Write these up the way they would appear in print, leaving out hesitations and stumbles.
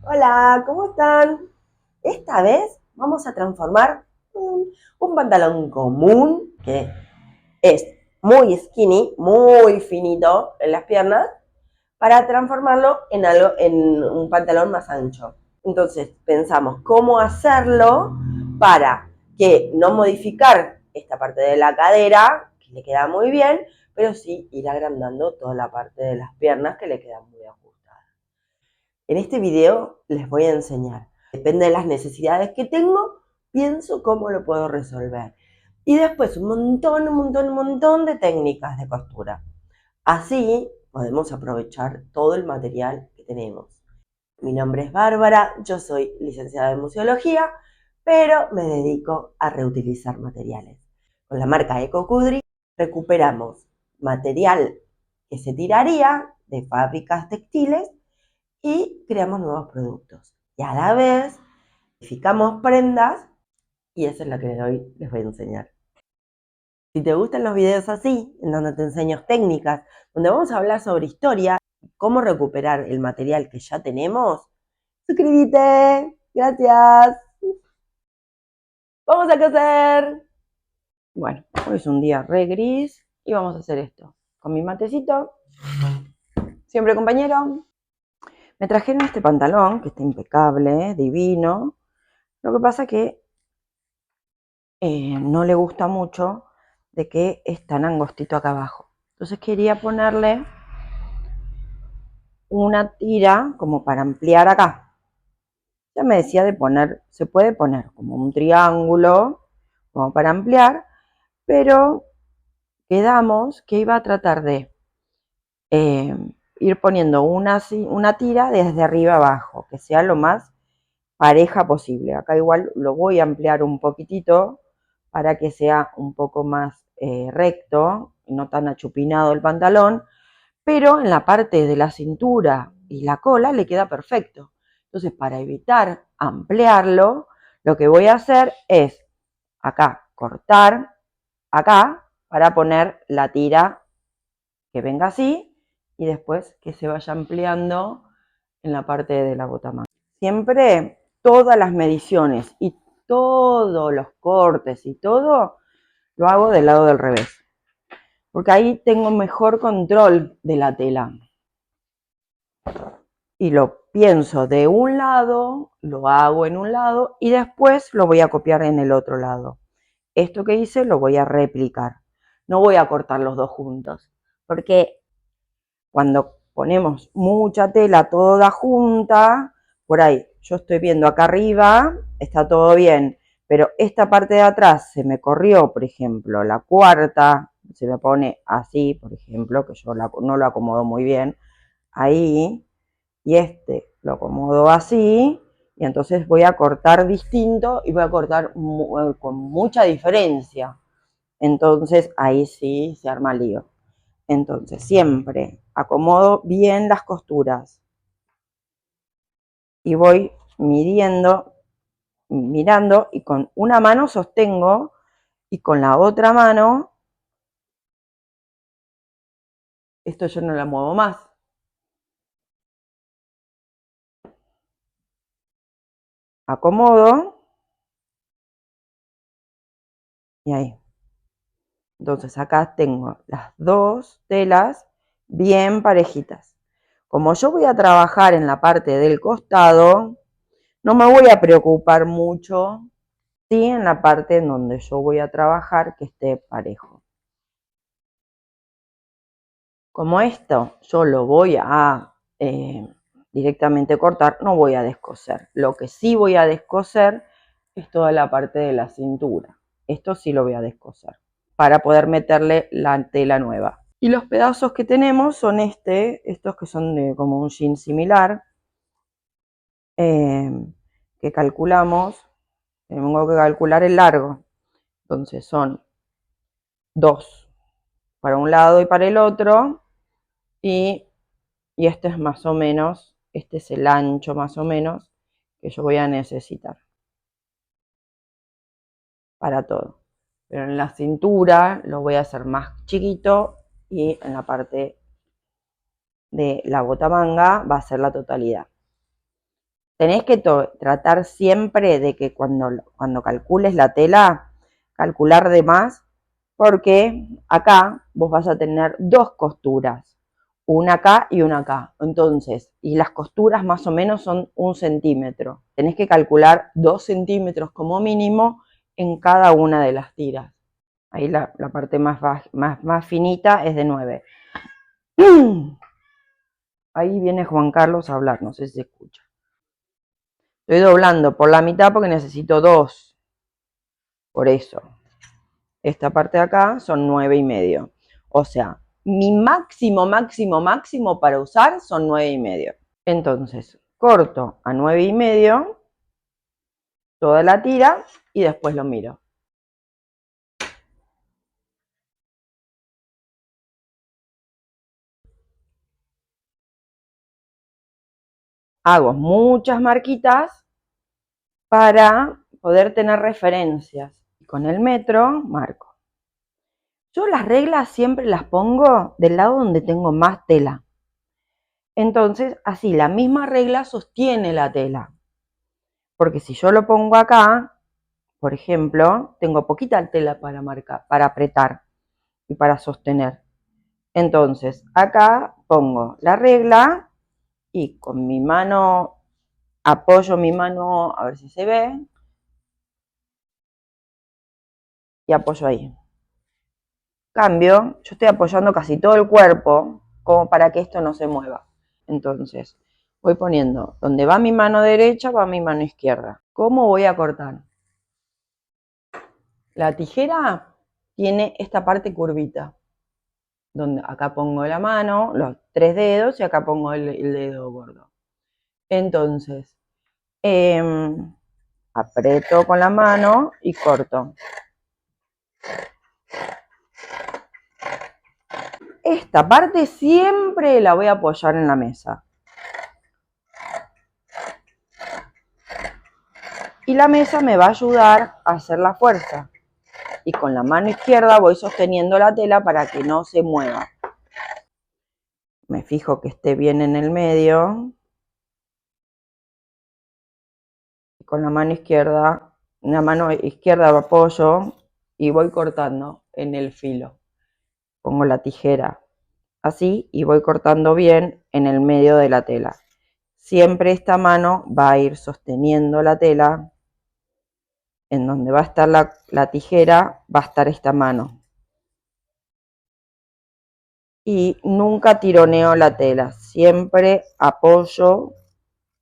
Hola, ¿cómo están? Esta vez vamos a transformar un pantalón común que es muy skinny, muy finito en las piernas, para transformarlo en algo, en un pantalón más ancho. Entonces pensamos cómo hacerlo para que no modificar esta parte de la cadera, que le queda muy bien, pero sí ir agrandando toda la parte de las piernas que le queda muy ajustada. En este video les voy a enseñar. Depende de las necesidades que tengo, pienso cómo lo puedo resolver. Y después un montón de técnicas de costura. Así podemos aprovechar todo el material que tenemos. Mi nombre es Bárbara, yo soy licenciada en museología, pero me dedico a reutilizar materiales. Con la marca EcoCudri recuperamos material que se tiraría de fábricas textiles y creamos nuevos productos. Y a la vez, modificamos prendas y esa es la que hoy les voy a enseñar. Si te gustan los videos así, en donde te enseño técnicas, donde vamos a hablar sobre historia, cómo recuperar el material que ya tenemos, suscríbete. Gracias. Vamos a coser. Bueno, hoy es un día re gris y vamos a hacer esto. Con mi matecito, siempre compañero. Me trajeron este pantalón, que está impecable, divino. Lo que pasa que no le gusta mucho de que es tan angostito acá abajo. Entonces quería ponerle una tira como para ampliar acá. Ya me decía de poner, se puede poner como un triángulo, como para ampliar, pero quedamos que iba a tratar de ir poniendo una tira desde arriba abajo, que sea lo más pareja posible. Acá igual lo voy a ampliar un poquitito para que sea un poco más recto, no tan achupinado el pantalón, pero en la parte de la cintura y la cola le queda perfecto. Entonces, para evitar ampliarlo, lo que voy a hacer es acá cortar, acá, para poner la tira que venga así y después que se vaya ampliando en la parte de la botamanga. Siempre todas las mediciones y todos los cortes y todo lo hago del lado del revés, porque ahí tengo mejor control de la tela. Y lo pienso de un lado, lo hago en un lado y después lo voy a copiar en el otro lado. Esto que hice lo voy a replicar. No voy a cortar los dos juntos, porque cuando ponemos mucha tela toda junta, por ahí yo estoy viendo acá arriba, está todo bien, pero esta parte de atrás se me corrió, por ejemplo, la cuarta, se me pone así, por ejemplo, que yo no lo acomodo muy bien, ahí, y este lo acomodo así, y entonces voy a cortar distinto y voy a cortar con mucha diferencia. Entonces ahí sí se arma lío. Entonces siempre acomodo bien las costuras y voy midiendo, mirando, y con una mano sostengo y con la otra mano, esto yo no la muevo más. Acomodo y ahí. Entonces acá tengo las dos telas bien parejitas. Como yo voy a trabajar en la parte del costado, no me voy a preocupar mucho, sí, en la parte en donde yo voy a trabajar que esté parejo. Como esto yo lo voy a directamente cortar, no voy a descoser. Lo que sí voy a descoser es toda la parte de la cintura. Esto sí lo voy a descoser para poder meterle la tela nueva. Y los pedazos que tenemos son estos que son de como un jean similar, que calculamos, tengo que calcular el largo. Entonces son 2 para un lado y para el otro, y este es más o menos, este es el ancho más o menos que yo voy a necesitar para todo. Pero en la cintura lo voy a hacer más chiquito y en la parte de la botamanga va a ser la totalidad. tenés que tratar siempre de que cuando calcules la tela, calcular de más, porque acá vos vas a tener dos costuras, una acá y una acá. Entonces, y las costuras más o menos son 1 centímetro. Tenés que calcular 2 centímetros como mínimo en cada una de las tiras. Ahí la parte más finita es de 9. Ahí viene Juan Carlos a hablar, no sé si se escucha. Estoy doblando por la mitad porque necesito 2. Por eso. Esta parte de acá son 9,5. O sea, mi máximo para usar son 9,5. Entonces, corto a 9,5 toda la tira y después lo miro. Hago muchas marquitas para poder tener referencias. Y con el metro marco. Yo las reglas siempre las pongo del lado donde tengo más tela. Entonces, así la misma regla sostiene la tela. Porque si yo lo pongo acá, por ejemplo, tengo poquita tela para marcar, para apretar y para sostener. Entonces, acá pongo la regla y con mi mano, apoyo mi mano, a ver si se ve, y apoyo ahí. Cambio, yo estoy apoyando casi todo el cuerpo como para que esto no se mueva. Entonces, voy poniendo donde va mi mano derecha, va mi mano izquierda. ¿Cómo voy a cortar? La tijera tiene esta parte curvita, donde acá pongo la mano, los 3 dedos y acá pongo el dedo gordo. Entonces, aprieto con la mano y corto. Esta parte siempre la voy a apoyar en la mesa. Y la mesa me va a ayudar a hacer la fuerza. Y con la mano izquierda voy sosteniendo la tela para que no se mueva. Me fijo que esté bien en el medio. Y con la mano izquierda apoyo y voy cortando en el filo. Pongo la tijera así y voy cortando bien en el medio de la tela. Siempre esta mano va a ir sosteniendo la tela. En donde va a estar la tijera, va a estar esta mano. Y nunca tironeo la tela, siempre apoyo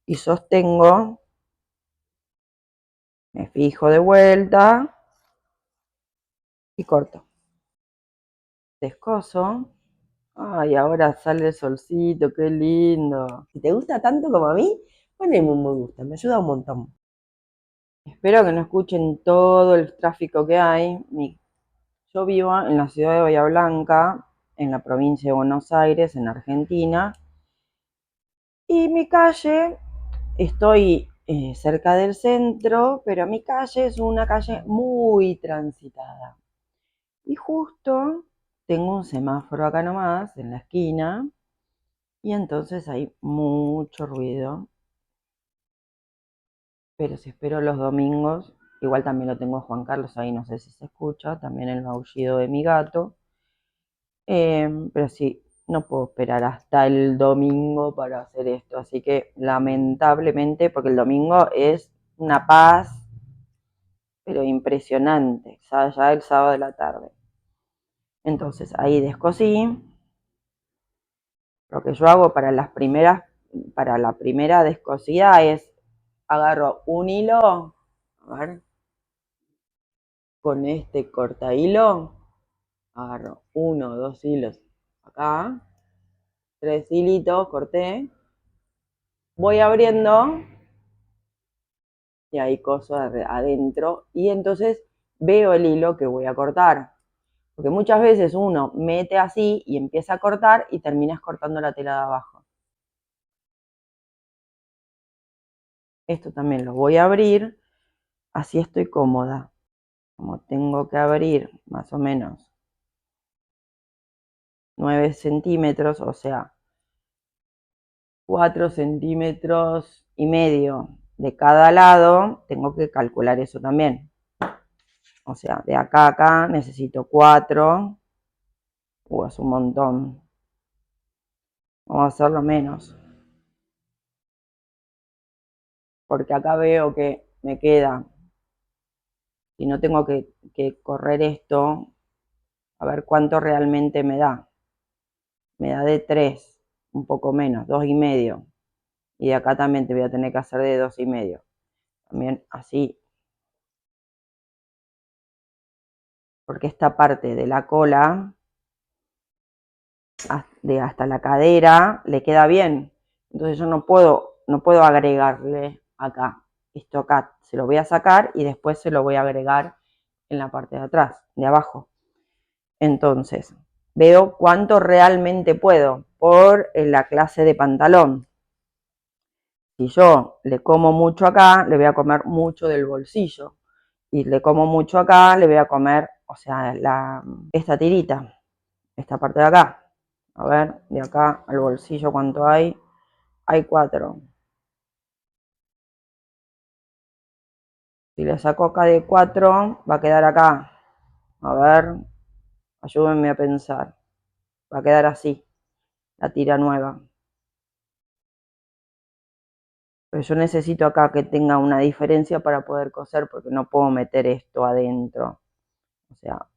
y sostengo, me fijo de vuelta y corto. Descoso. Ay, ahora sale el solcito, qué lindo. Si te gusta tanto como a mí, poneme un me gusta, me ayuda un montón. Espero que no escuchen todo el tráfico que hay. Yo vivo en la ciudad de Bahía Blanca, en la provincia de Buenos Aires, en Argentina. Y mi calle, estoy cerca del centro, pero mi calle es una calle muy transitada. Y justo tengo un semáforo acá nomás, en la esquina, y entonces hay mucho ruido. Pero si espero los domingos, igual también lo tengo a Juan Carlos ahí, no sé si se escucha, también el maullido de mi gato. Pero sí, no puedo esperar hasta el domingo para hacer esto, así que lamentablemente, porque el domingo es una paz, pero impresionante, ya el sábado de la tarde. Entonces ahí descosí. Lo que yo hago para la primera descosida es agarro un hilo, a ver, con este corta hilo, agarro 1, 2 hilos acá, 3 hilitos, corté, voy abriendo y ahí coso adentro y entonces veo el hilo que voy a cortar. Porque muchas veces uno mete así y empieza a cortar y terminas cortando la tela de abajo. Esto también lo voy a abrir, así estoy cómoda. Como tengo que abrir más o menos 9 centímetros, o sea, 4,5 centímetros de cada lado, tengo que calcular eso también. O sea, de acá a acá necesito 4. Es un montón. Vamos a hacerlo menos. Porque acá veo que me queda. Si no tengo que correr esto, a ver cuánto realmente me da. Me da de 3, un poco menos, 2,5. Y de acá también te voy a tener que hacer de 2,5. También así. Porque esta parte de la cola, hasta la cadera, le queda bien. Entonces yo no puedo agregarle acá. Esto acá se lo voy a sacar y después se lo voy a agregar en la parte de atrás, de abajo. Entonces, veo cuánto realmente puedo por la clase de pantalón. Si yo le como mucho acá, le voy a comer mucho del bolsillo. Y le como mucho acá, le voy a comer, o sea, esta tirita, esta parte de acá. A ver, de acá al bolsillo, ¿cuánto hay? Hay 4. Si le saco acá de 4, va a quedar acá. A ver, ayúdenme a pensar. Va a quedar así, la tira nueva. Pero yo necesito acá que tenga una diferencia para poder coser, porque no puedo meter esto adentro. O sea,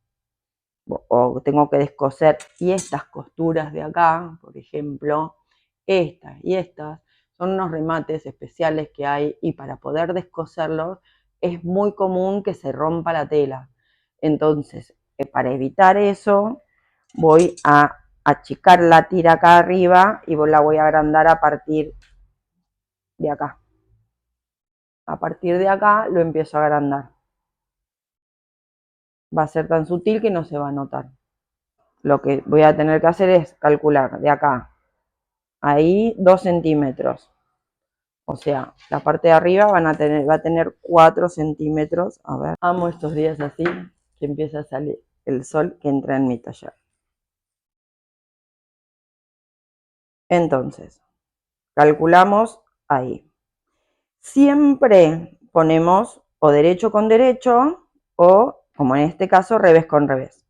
o tengo que descoser. Y estas costuras de acá, por ejemplo, estas y estas, son unos remates especiales que hay, y para poder descoserlos es muy común que se rompa la tela. Entonces, para evitar eso, voy a achicar la tira acá arriba y la voy a agrandar a partir de acá. A partir de acá lo empiezo a agrandar. Va a ser tan sutil que no se va a notar. Lo que voy a tener que hacer es calcular de acá ahí 2 centímetros. O sea, la parte de arriba va a tener 4 centímetros. A ver, amo estos días así, que empieza a salir el sol que entra en mi taller. Entonces, calculamos ahí. Siempre ponemos o derecho con derecho o, como en este caso, revés con revés.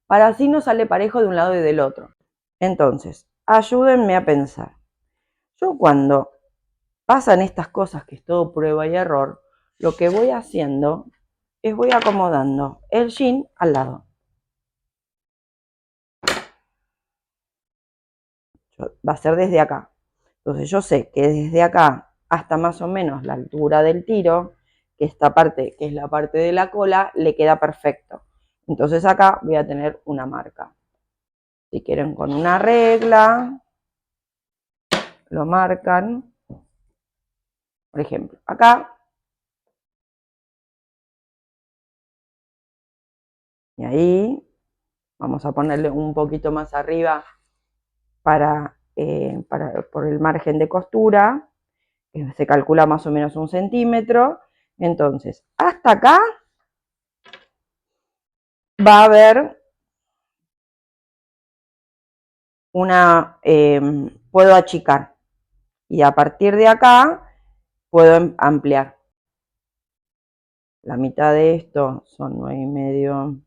Para así no sale parejo de un lado y del otro. Entonces, ayúdenme a pensar. Yo cuando pasan estas cosas, que es todo prueba y error, lo que voy haciendo es voy acomodando el jean al lado. Va a ser desde acá. Entonces yo sé que desde acá hasta más o menos la altura del tiro, que esta parte, que es la parte de la cola, le queda perfecto. Entonces acá voy a tener una marca. Si quieren con una regla, lo marcan. Por ejemplo, acá. Y ahí vamos a ponerle un poquito más arriba por el margen de costura. Se calcula más o menos 1 centímetro. Entonces, hasta acá va a haber puedo achicar. Y a partir de acá puedo ampliar. La mitad de esto son 9,5,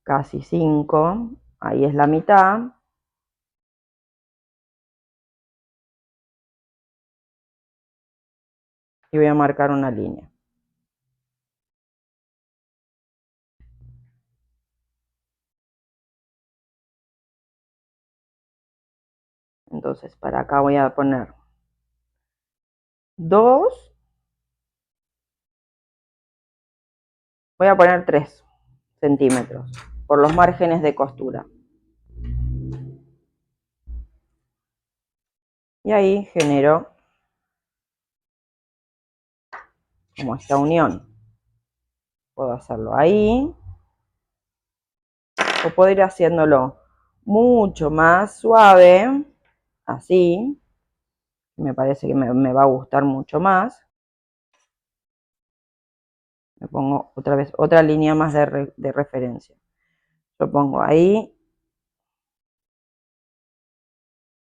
casi 5. Ahí es la mitad. Y voy a marcar una línea. Entonces, para acá voy a poner 2. Voy a poner 3 centímetros por los márgenes de costura. Y ahí genero como esta unión. Puedo hacerlo ahí, o puedo ir haciéndolo mucho más suave, así. Me parece que me va a gustar mucho más. Me pongo otra vez otra línea más de referencia. Yo pongo ahí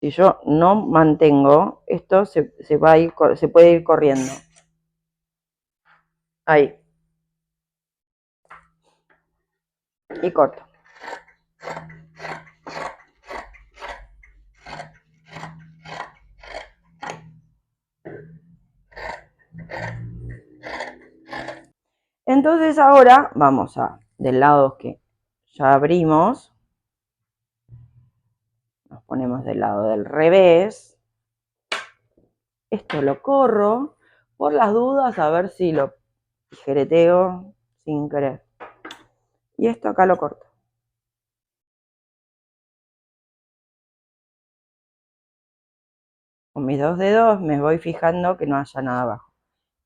Si yo no mantengo, esto se va a ir, se puede ir corriendo. Ahí. Y corto. Entonces ahora vamos a, del lado que ya abrimos, nos ponemos del lado del revés. Esto lo corro por las dudas a ver si lo tijereteo sin querer. Y esto acá lo corto. Con mis dos dedos me voy fijando que no haya nada abajo.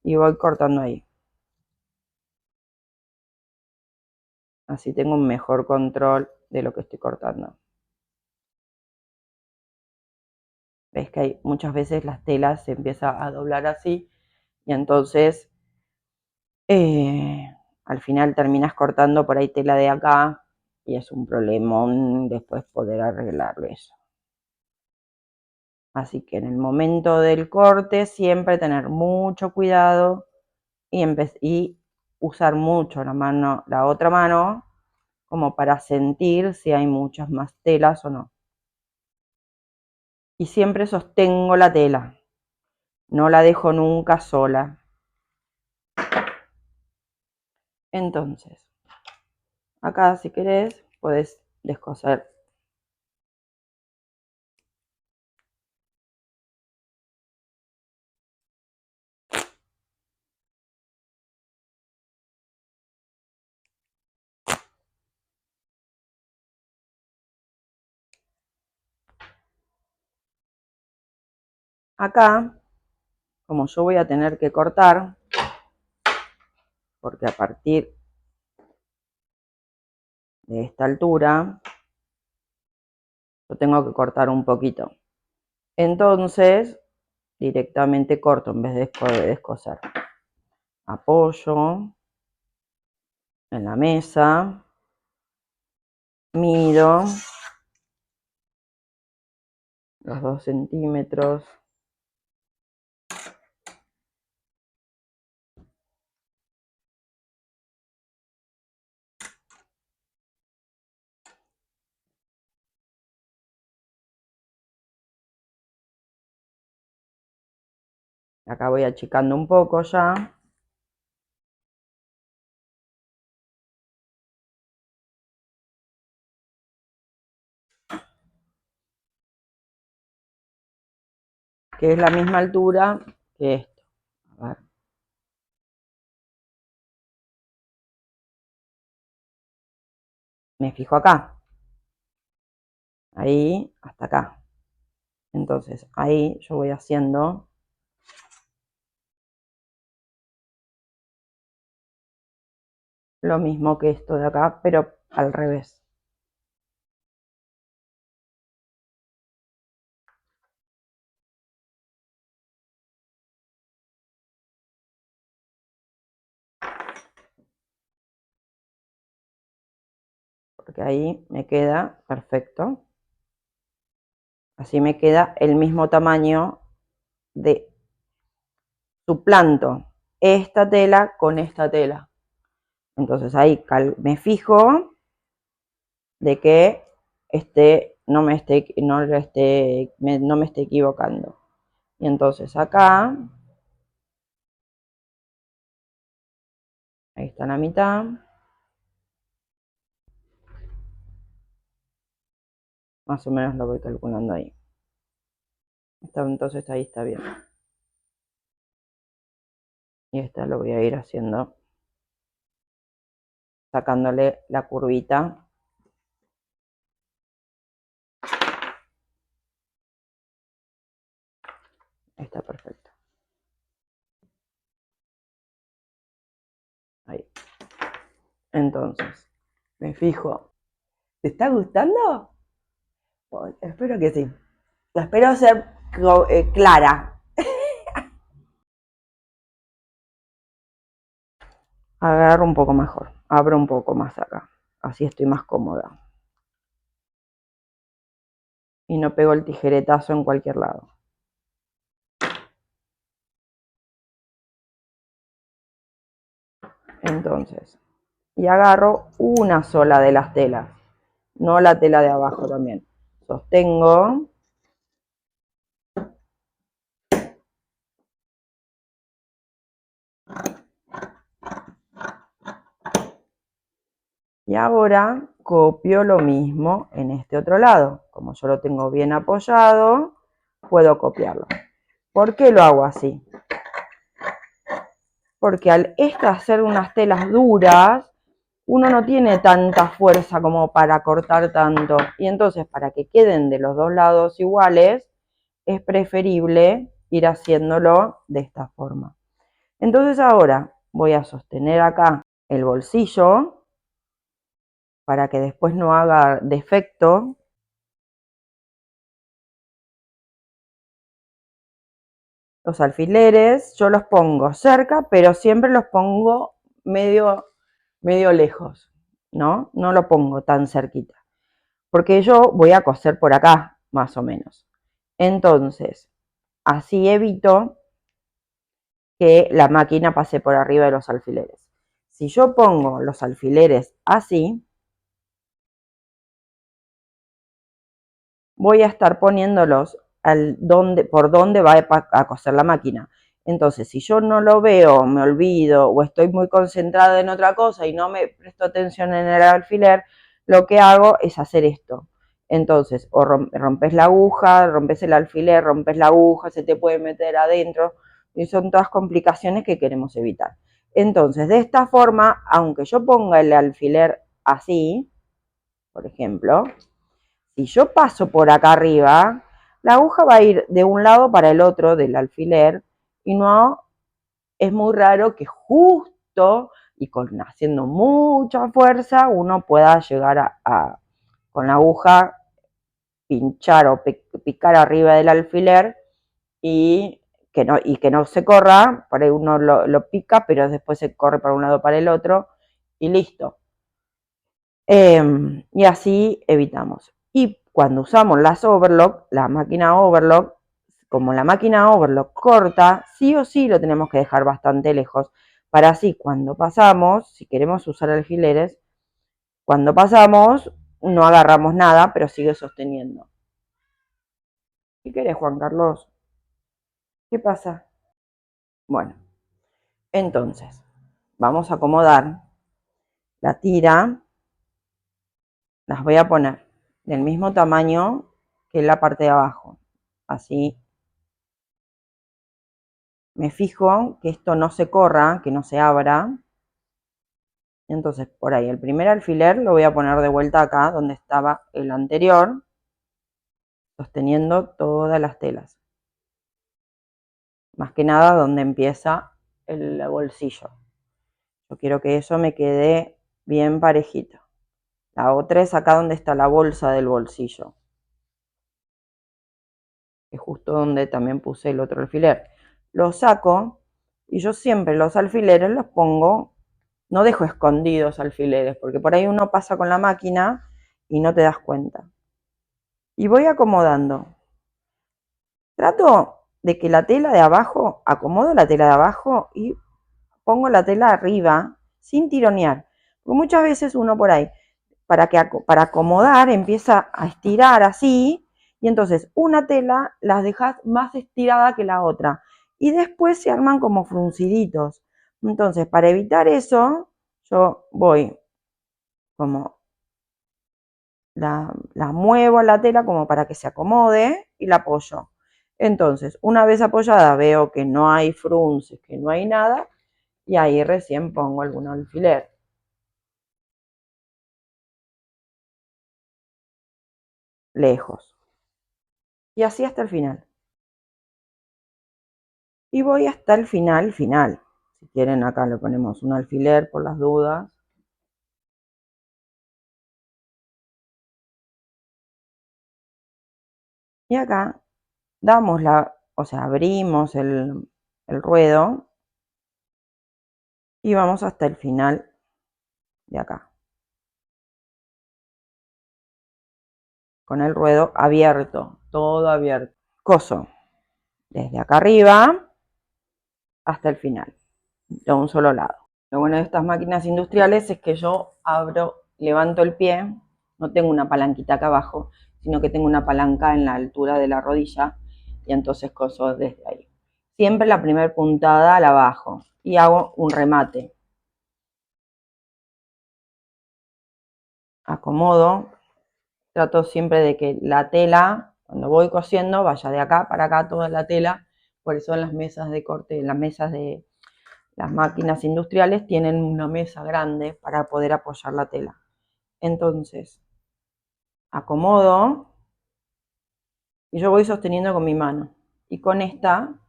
Y voy cortando ahí. Así tengo un mejor control de lo que estoy cortando. Ves que hay muchas veces las telas se empieza a doblar así y entonces al final terminas cortando por ahí tela de acá y es un problemón después poder arreglarlo eso. Así que en el momento del corte siempre tener mucho cuidado y usar mucho la otra mano como para sentir si hay muchas más telas o no. Y siempre sostengo la tela, no la dejo nunca sola. Entonces, acá si querés podés descoser. Acá, como yo voy a tener que cortar, porque a partir de esta altura, yo tengo que cortar un poquito. Entonces, directamente corto en vez de descoser. Apoyo en la mesa, mido los 2 centímetros. Acá voy achicando un poco ya. Que es la misma altura que esto. A ver. Me fijo acá. Ahí hasta acá. Entonces ahí yo voy haciendo lo mismo que esto de acá, pero al revés. Porque ahí me queda perfecto. Así me queda el mismo tamaño de suplanto esta tela con esta tela. Entonces ahí me fijo de que no me esté equivocando. Y entonces acá, ahí está la mitad. Más o menos lo voy calculando ahí. Entonces ahí está bien. Y esta lo voy a ir haciendo, sacándole la curvita. Está perfecto. Ahí. Entonces, me fijo. ¿Te está gustando? Bueno, espero que sí. Espero ser clara. Agarro un poco mejor. Abro un poco más acá. Así estoy más cómoda. y no pego el tijeretazo en cualquier lado. Entonces, y agarro una sola de las telas, no la tela de abajo también. Sostengo. Y ahora copio lo mismo en este otro lado. Como yo lo tengo bien apoyado, puedo copiarlo. ¿Por qué lo hago así? Porque al hacer unas telas duras, uno no tiene tanta fuerza como para cortar tanto. Y entonces, para que queden de los dos lados iguales, es preferible ir haciéndolo de esta forma. Entonces ahora voy a sostener acá el bolsillo para que después no haga defecto. Los alfileres yo los pongo cerca, pero siempre los pongo medio lejos, ¿no? No lo pongo tan cerquita, porque yo voy a coser por acá, más o menos. Entonces, así evito que la máquina pase por arriba de los alfileres. Si yo pongo los alfileres así, voy a estar poniéndolos por donde va a coser la máquina. Entonces, si yo no lo veo, me olvido o estoy muy concentrada en otra cosa y no me presto atención en el alfiler, lo que hago es hacer esto. Entonces, o rompes la aguja, rompes el alfiler, rompes la aguja, se te puede meter adentro, y son todas complicaciones que queremos evitar. Entonces, de esta forma, aunque yo ponga el alfiler así, por ejemplo, si yo paso por acá arriba, la aguja va a ir de un lado para el otro del alfiler y no es muy raro que justo y haciendo mucha fuerza uno pueda llegar con la aguja pinchar o picar arriba del alfiler y que no se corra. Por ahí uno lo pica, pero después se corre para un lado para el otro y listo. Y así evitamos. Y cuando usamos las overlock, la máquina overlock, como la máquina overlock corta, sí o sí lo tenemos que dejar bastante lejos, para así cuando pasamos, si queremos usar alfileres, cuando pasamos no agarramos nada, pero sigue sosteniendo. ¿Qué querés, Juan Carlos? ¿Qué pasa? Bueno, entonces, vamos a acomodar la tira, las voy a poner del mismo tamaño que la parte de abajo, así me fijo que esto no se corra, que no se abra. Entonces por ahí el primer alfiler lo voy a poner de vuelta acá donde estaba el anterior, sosteniendo todas las telas. Más que nada donde empieza el bolsillo. Yo quiero que eso me quede bien parejito. La otra es acá donde está la bolsa del bolsillo, que es justo donde también puse el otro alfiler. Lo saco y yo siempre los alfileres los pongo, no dejo escondidos alfileres, porque por ahí uno pasa con la máquina y no te das cuenta. Y voy acomodando. Trato de que la tela de abajo, acomodo la tela de abajo y pongo la tela arriba sin tironear. Porque muchas veces uno por ahí, para acomodar, empieza a estirar así, y entonces una tela las dejas más estirada que la otra. Y después se arman como frunciditos. Entonces, para evitar eso, yo voy como la muevo la tela como para que se acomode y la apoyo. Entonces, una vez apoyada veo que no hay frunces, que no hay nada, y ahí recién pongo algún alfiler. Lejos. Y así hasta el final. Y voy hasta el final, final. Si quieren acá le ponemos un alfiler por las dudas. Y acá damos o sea, abrimos el ruedo y vamos hasta el final de acá. con el ruedo abierto, todo abierto. Coso desde acá arriba hasta el final, de un solo lado. Lo bueno de estas máquinas industriales es que yo abro, levanto el pie, no tengo una palanquita acá abajo, sino que tengo una palanca en la altura de la rodilla y entonces coso desde ahí. Siempre la primera puntada la bajo y hago un remate. Acomodo, trato siempre de que la tela, cuando voy cosiendo, vaya de acá para acá toda la tela. Por eso en las mesas de corte, en las mesas de las máquinas industriales tienen una mesa grande para poder apoyar la tela. Entonces, acomodo y yo voy sosteniendo con mi mano. Y con esta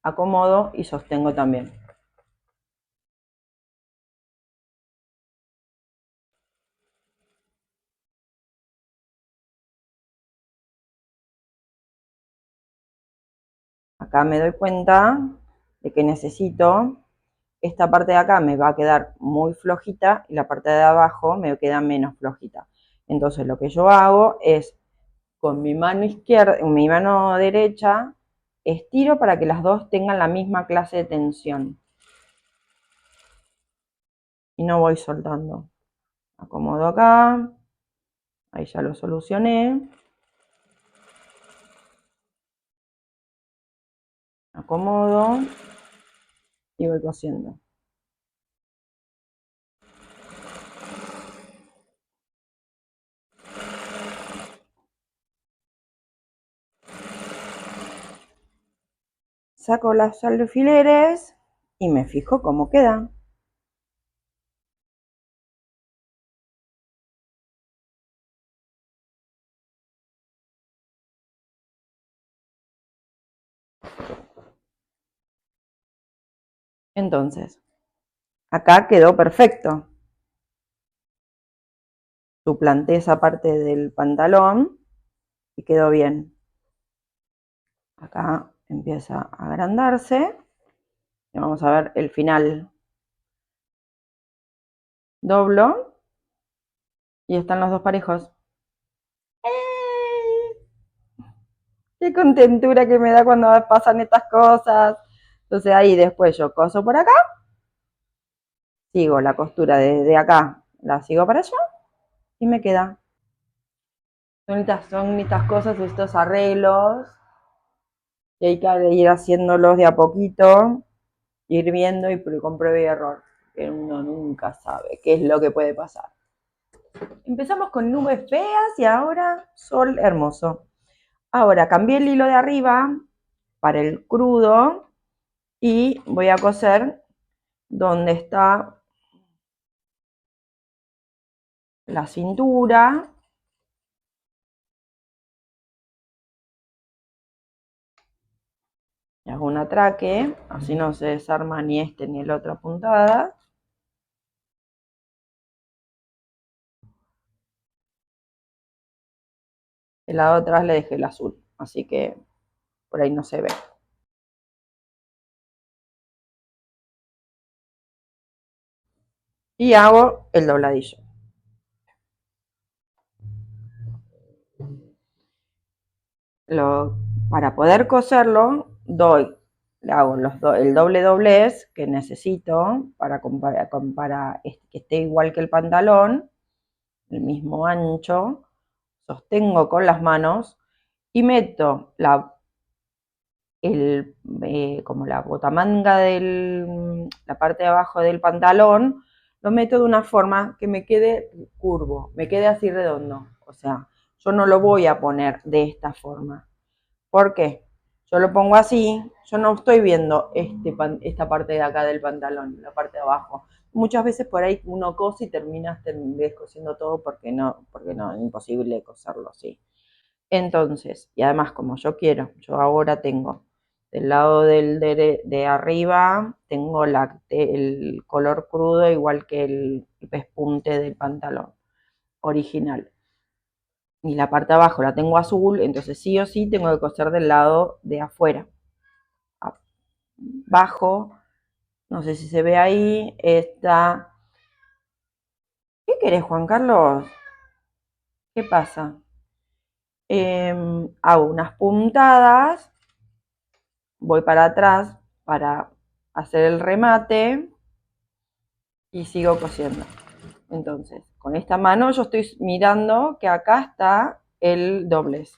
acomodo y sostengo también. Acá me doy cuenta de que necesito, esta parte de acá me va a quedar muy flojita y la parte de abajo me queda menos flojita. Entonces lo que yo hago es con mi mano izquierda, con mi mano derecha, estiro para que las dos tengan la misma clase de tensión. Y no voy soltando. Acomodo acá, ahí ya lo solucioné. Acomodo y voy cosiendo. Saco los alfileres y me fijo cómo queda. Entonces, acá quedó perfecto. Suplanté esa parte del pantalón y quedó bien. Acá empieza a agrandarse y vamos a ver el final. Doblo y están los dos parejos. ¡Qué contentura que me da cuando pasan estas cosas! Entonces ahí después yo coso por acá, sigo la costura desde acá, la sigo para allá y me queda. Son estas cosas, estos arreglos, y hay que ir haciéndolos de a poquito, ir viendo y con prueba y error, que uno nunca sabe qué es lo que puede pasar. Empezamos con nubes feas y ahora sol hermoso. Ahora cambié el hilo de arriba para el crudo y voy a coser donde está la cintura. Y hago un atraque, así no se desarma ni este ni la otra puntada. El lado de atrás le dejé el azul, así que por ahí no se ve. Y hago el dobladillo. Para poder coserlo, le hago el doble doblez que necesito para que esté igual que el pantalón, el mismo ancho. Sostengo con las manos y meto como la botamanga la parte de abajo del pantalón, lo meto de una forma que me quede curvo, me quede así redondo. O sea, yo no lo voy a poner de esta forma. ¿Por qué? Yo lo pongo así, yo no estoy viendo esta parte de acá del pantalón, la parte de abajo. Muchas veces por ahí uno cose y terminas descosiendo todo porque no, es imposible coserlo así. Entonces, y además como yo quiero, yo ahora tengo del lado de arriba, tengo el color crudo igual que el pespunte del pantalón original. Y la parte de abajo la tengo azul, entonces sí o sí tengo que coser del lado de afuera. Abajo, no sé si se ve ahí, está... ¿Qué querés, Juan Carlos? ¿Qué pasa? hago unas puntadas, voy para atrás para hacer el remate y sigo cosiendo. Entonces, con esta mano yo estoy mirando que acá está el doblez.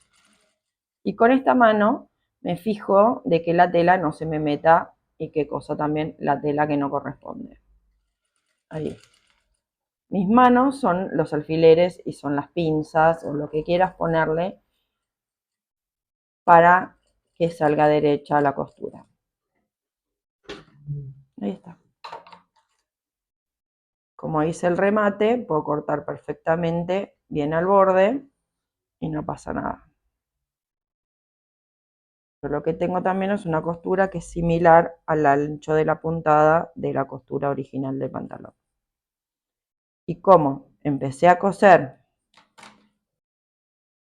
Y con esta mano me fijo de que la tela no se me meta y que cosa también la tela que no corresponde. Ahí. Mis manos son los alfileres y son las pinzas o lo que quieras ponerle para que salga derecha la costura. Ahí está. Como hice el remate, puedo cortar perfectamente bien al borde y no pasa nada. Pero lo que tengo también es una costura que es similar al ancho de la puntada de la costura original del pantalón. Y como empecé a coser,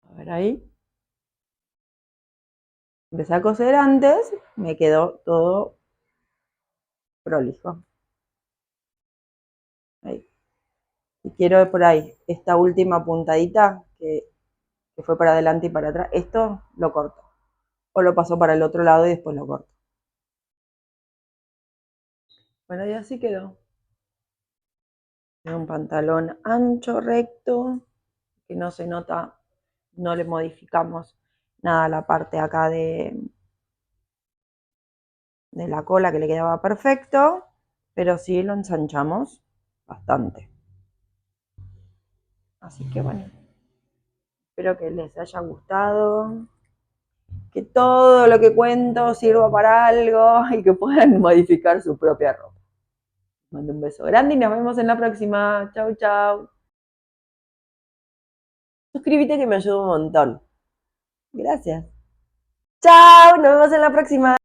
a ver ahí, empecé a coser antes, me quedó todo prolijo. Ahí. Y quiero por ahí, esta última puntadita que fue para adelante y para atrás, esto lo corto. O lo paso para el otro lado y después lo corto. Bueno, y así quedó. Quedó un pantalón ancho, recto, que no se nota, no le modificamos nada a la parte acá de la cola que le quedaba perfecto, pero sí lo ensanchamos bastante. Así que bueno, espero que les haya gustado, que todo lo que cuento sirva para algo y que puedan modificar su propia ropa. Les mando un beso grande y nos vemos en la próxima. Chau, chau. Suscríbete que me ayuda un montón. Gracias. Chao, nos vemos en la próxima.